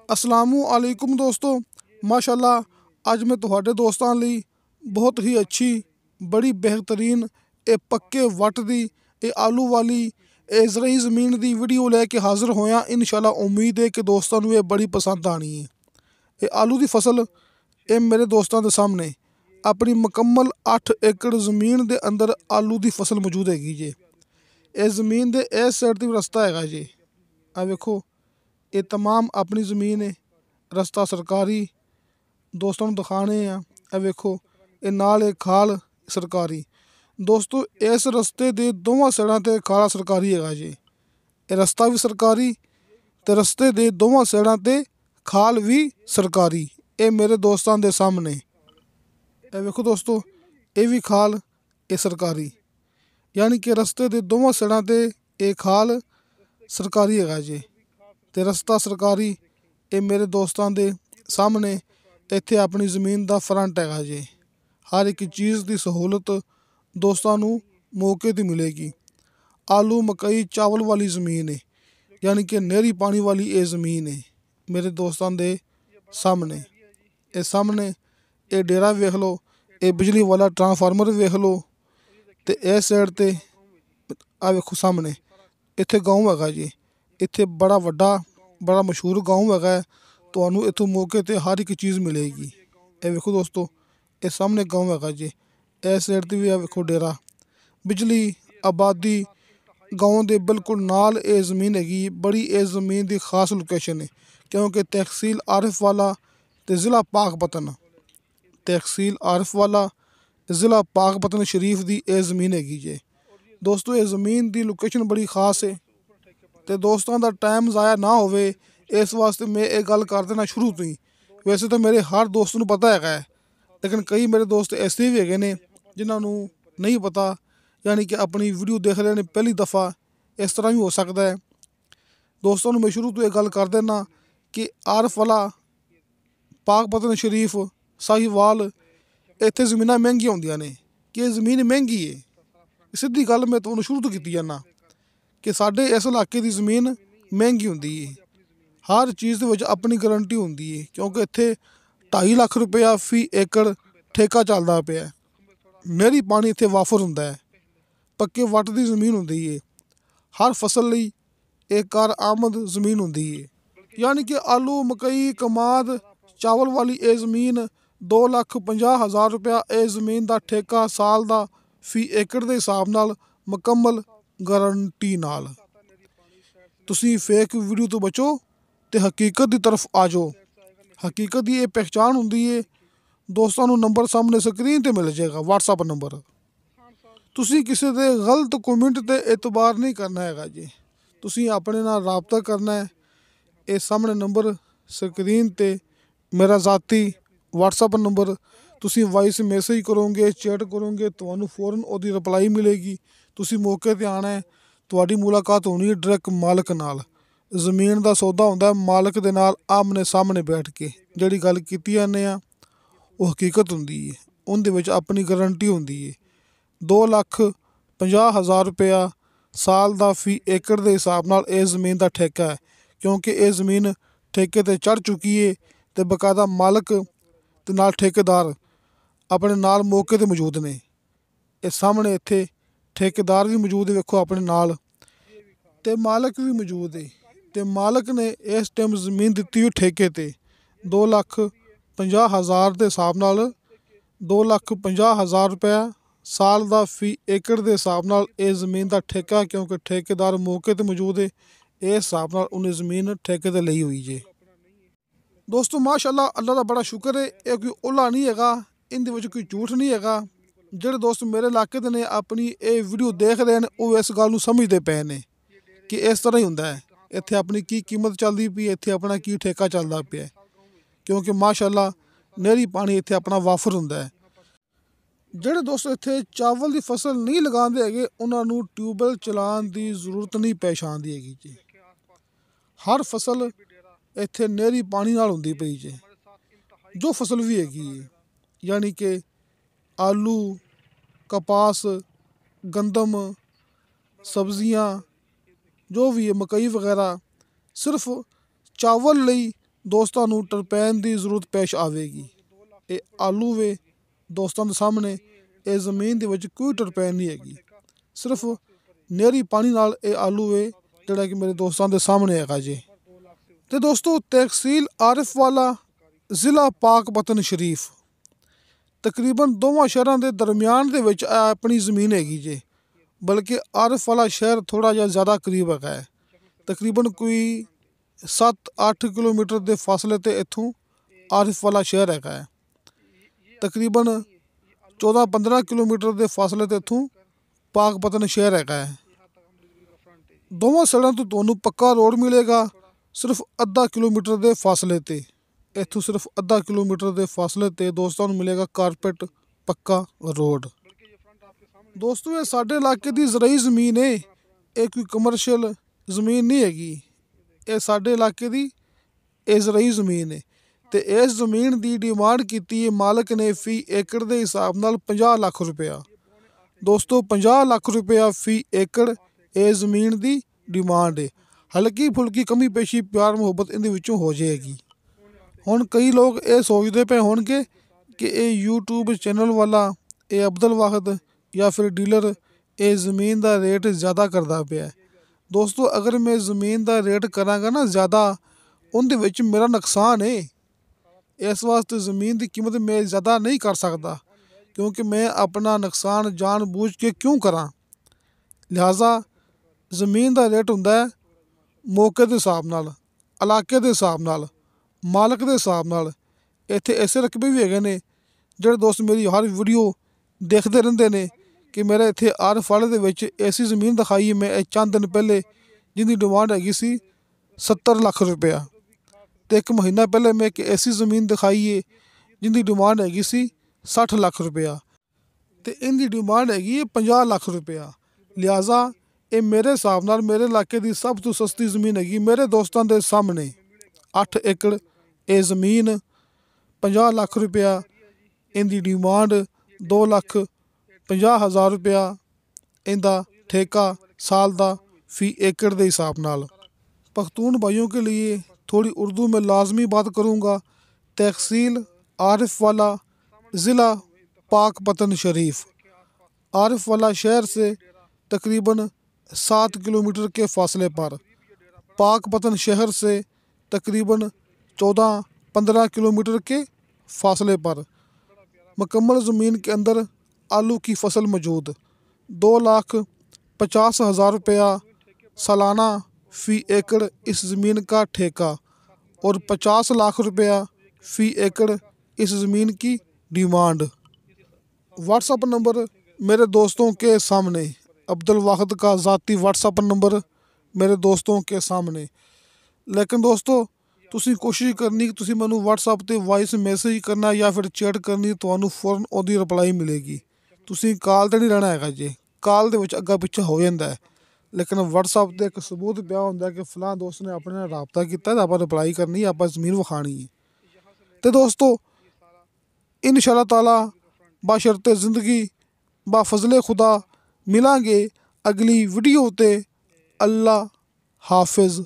अस्सलामु अलैकुम दोस्तों, माशाल्लाह अज मैं तुहाडे दोस्तां लई बहुत ही अच्छी बड़ी बेहतरीन ए पक्के वट दी ए आलू वाली ए ज़रई ज़मीन दी वीडियो लैके हाज़र होया। इंशाअल्लाह उम्मीद है कि दोस्तां नूं ये बड़ी पसंद आनी है। ये आलू दी फसल ये मेरे दोस्तां दे सामने अपनी मुकम्मल 8 एकड़ ज़मीन दे अंदर आलू दी फसल मौजूद हैगी जे। इस ज़मीन दे इस साइड ते भी रस्ता हैगा जे। आ वेखो ये तमाम अपनी ज़मीन है, रस्ता सरकारी दोस्तों नूं दिखाने आ। ए वेखो ये नाल एक खाल सरकारी। दोस्तों इस रस्ते दे दोवां साइडां ते खाला सरकारी हैगा जे। ये रस्ता भी सरकारी ते रस्ते दे दोवां साइडां ते खाल भी सरकारी। ये मेरे दोस्तां दे सामने ए वेखो दोस्तों ये भी खाल ये सरकारी, यानी कि रस्ते दे दोवां साइडां ते ये खाल सरकारी हैगा जे ते रस्ता सरकारी। ये मेरे दोस्तां दे सामने इत्थे अपनी ज़मीन दा फ्रंट हैगा जे। हर एक चीज़ दी सहूलत दोस्तां नूं मौके ते मिलेगी। आलू मकई चावल वाली ज़मीन है, यानी कि नहरी पानी वाली ये ज़मीन है मेरे दोस्तां दे सामने। ये सामने ये डेरा वेख लो, ये बिजली वाला ट्रांसफार्मर वेख लो ते इस साइड ते आ वेखो सामने इत्थे गांव हैगा जी। इत्थे बड़ा वड्डा बड़ा मशहूर गांव हैगा। तुहानूं इत्थों मौके ते हर एक चीज़ मिलेगी। ये वेखो दोस्तों ये सामने गांव हैगा जी। इस साइड ते भी आ वेखो डेरा, बिजली, आबादी गांव दे बिल्कुल नाल ये ज़मीन हैगी। बड़ी इस ज़मीन दी खास लोकेशन है, क्योंकि तहसील आरिफ वाला ते ज़िला पाकपतन, तहसील आरिफ वाला ज़िला पाकपतन शरीफ दी ये ज़मीन हैगी जे। दोस्तों ये ज़मीन दी लोकेशन बड़ी खास है ते दोस्तां दा टाइम ज़ाया ना होवे इस वास्ते मैं ये गल कर देना शुरू तो ही। वैसे तो मेरे हर दोस्त नूं पता हैगा है, लेकिन कई मेरे दोस्त ऐसे भी हैगे ने जिन्हां नूं नहीं पता, यानी कि अपनी वीडियो देख रहे ने पहली दफ़ा। इस तरह भी हो सकता है। दोस्तों नूं मैं शुरू तो ये गल कर देना कि आरिफ वाला पाकपतन शरीफ साहिवाल इत्थे ज़मीनां महंगियां होंदियां ने कि ये ज़मीन महंगी है। सीधी गल मैं तुहानूं शुरू तो कीती जाना कि साडे इस इलाके दी ज़मीन महंगी हुंदी है। हर चीज़ दे विच अपनी गारंटी हुंदी है, क्योंकि इत्थे 2.5 लाख रुपया फी एकड़ ठेका चलदा पिया। नहरी पानी इत्थे वाफर हुंदा है, पक्के वट दी ज़मीन हुंदी है। हर फसल लई एक कार आमद ज़मीन हुंदी है, यानी कि आलू मकई कमाद चावल वाली ये ज़मीन 2,50,000 रुपया ये ज़मीन दा ठेका साल दा फी एकड़ दे हिसाब नाल मुकम्मल गारंटी नाल। तुसीं फेक वीडियो तो बचो ते हकीकत दी तरफ आ जाओ। हकीकत दी ये पहचान हुंदी है। दोस्तां नूं नंबर सामने स्क्रीन ते मिल जाएगा, व्हाट्सअप नंबर। तुसीं किसी दे गलत कमेंट ते एतबार नहीं करना हैगा जी। तुसीं अपने नाल राबता करना है। ये सामने नंबर स्क्रीन ते मेरा ज़ाती व्हाट्सअप नंबर, तुसीं वॉइस मैसेज करोगे चैट करोगे तुहानूं फौरन ओहदी रिप्लाई मिलेगी। तुसीं मौके ते आना है, तुहाडी मुलाकात होनी है डायरैक्ट मालक नाल। ज़मीन दा सौदा हुंदा है मालक दे नाल आमने सामने बैठ के। जिहड़ी गल कीती जाने आ वो हकीकत हुंदी है, उंदे विच अपनी गारंटी हुंदी है। 2,50,000 रुपया साल दा फी एकड़ दे हिसाब नाल इस ज़मीन दा ठेका है, क्योंकि ये ज़मीन ठेके ते चढ़ चुकी है ते बकायदा मालक ते नाल ठेकेदार अपने नाल मौके ते मौजूद ने। ये सामने इत्थे ठेकेदार भी मौजूद है, वेखो अपने नाल, ते मालक भी मौजूद है। ते मालक ने इस टाइम ज़मीन दित्ती हुई ठेके ते 2,50,000 दे हिसाब नाल 2,50,000 रुपया साल दा फी एकड़ दे हिसाब नाल ये ज़मीन दा ठेका, क्योंकि ठेकेदार मौके ते मौजूद है। इस हिसाब नाल उन्हें ज़मीन ठेके ते लई हुई जे। दोस्तों माशाअल्लाह अल्लाह दा बड़ा शुक्र है, ये कोई ओला नहीं हैगा, इंदे विच कोई झूठ नहीं हैगा। ਜਿਹੜੇ दोस्त मेरे इलाके ਦੇ ਨੇ ਆਪਣੀ ਇਹ ਵੀਡੀਓ ਦੇਖ ਰਹੇ ਨੇ ਉਹ ਇਸ ਗੱਲ ਨੂੰ ਸਮਝਦੇ ਪਏ ਨੇ ਕਿ ਇਸ ਤਰ੍ਹਾਂ ਹੀ ਹੁੰਦਾ ਹੈ। ਇੱਥੇ ਆਪਣੀ ਕੀ ਕੀਮਤ ਚੱਲਦੀ ਪਈ, ਇੱਥੇ ਆਪਣਾ ਕੀ ਠੇਕਾ ਚੱਲਦਾ ਪਿਆ, ਕਿਉਂਕਿ ਮਾਸ਼ਾਅੱਲਾ ਨਹਿਰੀ ਪਾਣੀ ਇੱਥੇ ਆਪਣਾ ਵਾਫਰ ਹੁੰਦਾ ਹੈ। ਜਿਹੜੇ ਦੋਸਤ ਇੱਥੇ ਚਾਵਲ ਦੀ ਫਸਲ ਨਹੀਂ ਲਗਾਉਂਦੇ ਹੈਗੇ ਉਹਨਾਂ ਨੂੰ ਟਿਊਬਵੈੱਲ ਚਲਾਉਣ ਦੀ ਜ਼ਰੂਰਤ ਨਹੀਂ ਪੇਸ਼ ਆਉਂਦੀ ਹੈਗੀ ਜੀ। ਹਰ ਫਸਲ ਇੱਥੇ ਨਹਿਰੀ ਪਾਣੀ ਨਾਲ ਹੁੰਦੀ ਪਈ ਜੀ। ਜੋ ਫਸਲ ਵੀ ਹੈਗੀ ਹੈ, यानी कि आलू कपास गंदम सब्जियां जो भी है मकई वगैरह, सिर्फ चावल लई ਦੋਸਤਾਂ ਨੂੰ ਟਰਪੈਨ ਦੀ ਜ਼ਰੂਰਤ ਪੇਸ਼ ਆਵੇਗੀ। ਇਹ ਆਲੂ ਵੇ ਦੋਸਤਾਂ ਦੇ ਸਾਹਮਣੇ, ਇਹ ਜ਼ਮੀਨ ਦੇ ਵਿੱਚ ਕੋਈ ਟਰਪੈਨ ਨਹੀਂ ਹੈਗੀ, ਸਿਰਫ ਨਹਿਰੀ ਪਾਣੀ ਨਾਲ ਇਹ ਆਲੂ ਵੇ ਜਿਹੜਾ ਕਿ ਮੇਰੇ ਦੋਸਤਾਂ ਦੇ ਸਾਹਮਣੇ ਹੈਗਾ ਜੀ। ਤੇ ਦੋਸਤੋ ਤਹਿਸੀਲ ਆਰਿਫ ਵਾਲਾ, ਜ਼ਿਲ੍ਹਾ ਪਾਕਪਤਨ ਸ਼ਰੀਫ, ਤਕਰੀਬਨ ਦੋਵਾਂ ਸ਼ਹਿਰਾਂ ਦੇ ਦਰਮਿਆਨ ਦੇ ਵਿੱਚ ਆਪਣੀ ਜ਼ਮੀਨ ਹੈਗੀ ਜੀ। ਬਲਕਿ ਆਰਿਫ ਵਾਲਾ ਸ਼ਹਿਰ ਥੋੜ੍ਹਾ ਜਿਹਾ ਜ਼ਿਆਦਾ ਕਰੀਬ ਹੈਗਾ ਹੈ, ਤਕਰੀਬਨ ਕੋਈ 7-8 ਕਿਲੋਮੀਟਰ ਦੇ ਫਾਸਲੇ 'ਤੇ ਇੱਥੋਂ ਆਰਿਫ ਵਾਲਾ ਸ਼ਹਿਰ ਹੈਗਾ ਹੈ। ਤਕਰੀਬਨ 14-15 ਕਿਲੋਮੀਟਰ ਦੇ ਫਾਸਲੇ 'ਤੇ ਇੱਥੋਂ ਪਾਕਪਤਨ ਸ਼ਹਿਰ ਹੈਗਾ ਹੈ। ਦੋਵਾਂ ਸਾਈਡਾਂ ਤੋਂ ਤੁਹਾਨੂੰ ਪੱਕਾ ਰੋਡ ਮਿਲੇਗਾ, ਸਿਰਫ ਅੱਧਾ ਕਿਲੋਮੀਟਰ ਦੇ ਫਾਸਲੇ 'ਤੇ। ਇੱਥੋਂ ਸਿਰਫ ਅੱਧਾ ਕਿਲੋਮੀਟਰ ਦੇ ਫਾਸਲੇ 'ਤੇ ਦੋਸਤਾਂ ਨੂੰ ਮਿਲੇਗਾ ਕਾਰਪੇਟ ਪੱਕਾ ਰੋਡ। ਦੋਸਤੋ ਇਹ ਸਾਡੇ ਇਲਾਕੇ ਦੀ ਜ਼ਰਾਈ ਜ਼ਮੀਨ ਹੈ, ਇਹ ਕੋਈ ਕਮਰਸ਼ੀਅਲ ਜ਼ਮੀਨ ਨਹੀਂ ਹੈਗੀ। ਇਹ ਸਾਡੇ ਇਲਾਕੇ ਦੀ ਇਹ ਜ਼ਰਾਈ ਜ਼ਮੀਨ ਹੈ ਤੇ ਇਸ ਜ਼ਮੀਨ ਦੀ ਡਿਮਾਂਡ ਕੀਤੀ ਹੈ ਮਾਲਕ ਨੇ ਫੀ ਏਕੜ ਦੇ ਹਿਸਾਬ ਨਾਲ 50 ਲੱਖ ਰੁਪਇਆ। ਦੋਸਤੋ 50 ਲੱਖ ਰੁਪਇਆ ਫੀ ਏਕੜ ਇਹ ਜ਼ਮੀਨ ਦੀ ਡਿਮਾਂਡ ਹੈ। ਹਲਕੀ ਫੁਲਕੀ ਕਮੀ ਪੇਸ਼ੀ ਪਿਆਰ ਮੁਹੱਬਤ ਇਹਦੇ ਵਿੱਚੋਂ ਹੋ ਜਾਏਗੀ। ਹੁਣ ਕਈ ਲੋਕ ਇਹ ਸੋਚਦੇ ਪਏ ਹੋਣਗੇ ਕਿ ਇਹ YouTube ਚੈਨਲ ਵਾਲਾ, ਇਹ ਅਬਦੁਲ ਵਾਹਿਦ ਜਾਂ ਫਿਰ ਡੀਲਰ ਇਹ ਜ਼ਮੀਨ ਦਾ ਰੇਟ ਜ਼ਿਆਦਾ ਕਰਦਾ ਪਿਆ। ਦੋਸਤੋ ਅਗਰ ਮੈਂ ਜ਼ਮੀਨ ਦਾ ਰੇਟ ਕਰਾਂਗਾ ਨਾ ਜ਼ਿਆਦਾ, ਉਹਦੇ ਵਿੱਚ ਮੇਰਾ ਨੁਕਸਾਨ ਹੈ। ਇਸ ਵਾਸਤੇ ਜ਼ਮੀਨ ਦੀ ਕੀਮਤ ਮੈਂ ਜ਼ਿਆਦਾ ਨਹੀਂ ਕਰ ਸਕਦਾ, ਕਿਉਂਕਿ ਮੈਂ ਆਪਣਾ ਨੁਕਸਾਨ ਜਾਣ ਬੂਝ ਕੇ ਕਿਉਂ ਕਰਾਂ। ਲਿਹਾਜ਼ਾ ਜ਼ਮੀਨ ਦਾ ਰੇਟ ਹੁੰਦਾ ਹੈ ਮੌਕੇ ਦੇ ਹਿਸਾਬ ਨਾਲ, ਇਲਾਕੇ ਦੇ ਹਿਸਾਬ ਨਾਲ, ਮਾਲਕ ਦੇ ਹਿਸਾਬ ਨਾਲ। ਇੱਥੇ ਐਸੇ ਰਕਬੇ ਵੀ ਹੈਗੇ ਨੇ ਜਿਹੜੇ ਦੋਸਤ ਮੇਰੀ ਹਰ ਵੀਡੀਓ ਦੇਖਦੇ ਰਹਿੰਦੇ ਨੇ ਕਿ ਮੇਰੇ ਇੱਥੇ ਆਰਿਫ ਵਾਲੇ ਦੇ ਵਿੱਚ ਐਸੀ ਜ਼ਮੀਨ ਦਿਖਾਈ ਹੈ ਮੈਂ ਇਹ ਚੰਦ ਦਿਨ ਪਹਿਲੇ, ਜਿਹਦੀ ਡਿਮਾਂਡ ਹੈਗੀ ਸੀ 70 ਲੱਖ ਰੁਪਇਆ। ਅਤੇ 1 ਮਹੀਨਾ ਪਹਿਲੇ ਮੈਂ ਇੱਕ ਐਸੀ ਜ਼ਮੀਨ ਦਿਖਾਈ ਹੈ ਜਿਹਦੀ ਡਿਮਾਂਡ ਹੈਗੀ ਸੀ 60 ਲੱਖ ਰੁਪਇਆ ਅਤੇ ਇਹਦੀ ਡਿਮਾਂਡ ਹੈਗੀ ਹੈ 50 ਲੱਖ ਰੁਪਇਆ। ਲਿਹਾਜ਼ਾ ਇਹ ਮੇਰੇ ਹਿਸਾਬ ਨਾਲ ਮੇਰੇ ਇਲਾਕੇ ਦੀ ਸਭ ਤੋਂ ਸਸਤੀ ਜ਼ਮੀਨ ਹੈਗੀ। ਮੇਰੇ ਦੋਸਤਾਂ ਦੇ ਸਾਹਮਣੇ 8 ਏਕੜ ਇਹ ਜ਼ਮੀਨ 50 ਲੱਖ ਰੁਪਇਆ, ਇਹਦੀ ਡਿਮਾਂਡ 2,50,000 ਰੁਪਇਆ, ਇਹਦਾ ठेका साल ਦਾ फी एकड़ के हिसाब नाल। पख्तून भाइयों के लिए थोड़ी उर्दू में लाजमी बात करूँगा। तहसील आरिफ वाला, ज़िला पाकपतन शरीफ, आरिफ वाला शहर से तकरीबन 7 किलोमीटर के फासले पर, पाकपतन शहर से तकरीबन 14-15 किलोमीटर के फासले पर मुकम्मल ज़मीन के अंदर आलू की फसल मौजूद। 2,50,000 रुपया सालाना फ़ी एकड़ इस ज़मीन का ठेका और 50 लाख रुपया फ़ी एकड़ इस ज़मीन की डिमांड। व्हाट्सअप नंबर मेरे दोस्तों के सामने, अब्दुल वाहिद का ज़ाती व्हाट्सअप नंबर मेरे दोस्तों के सामने। लेकिन दोस्तों तुसी कोशिश करनी कि तुसी मैनू व्हाट्सअप ते वॉइस मैसेज करना या फिर चैट करनी, तुहानू फौरन ओहदी रिप्लाई मिलेगी। तुसी कॉल ते नहीं रहना हैगा जी, कॉल दे विच अग्गा पिछा हो जांदा है, लेकिन व्हाट्सअप ते एक सबूत पिया हुंदा कि फलां दोस्त ने अपने नाल राबता कीता ते आपां रिप्लाई करनी, आपां ज़मीन विखानी है। ते दोस्तों इंशाअल्लाह ताला बाशर्ते ज़िंदगी बा फजले खुदा मिलांगे अगली वीडियो ते। अल्लाह हाफिज़।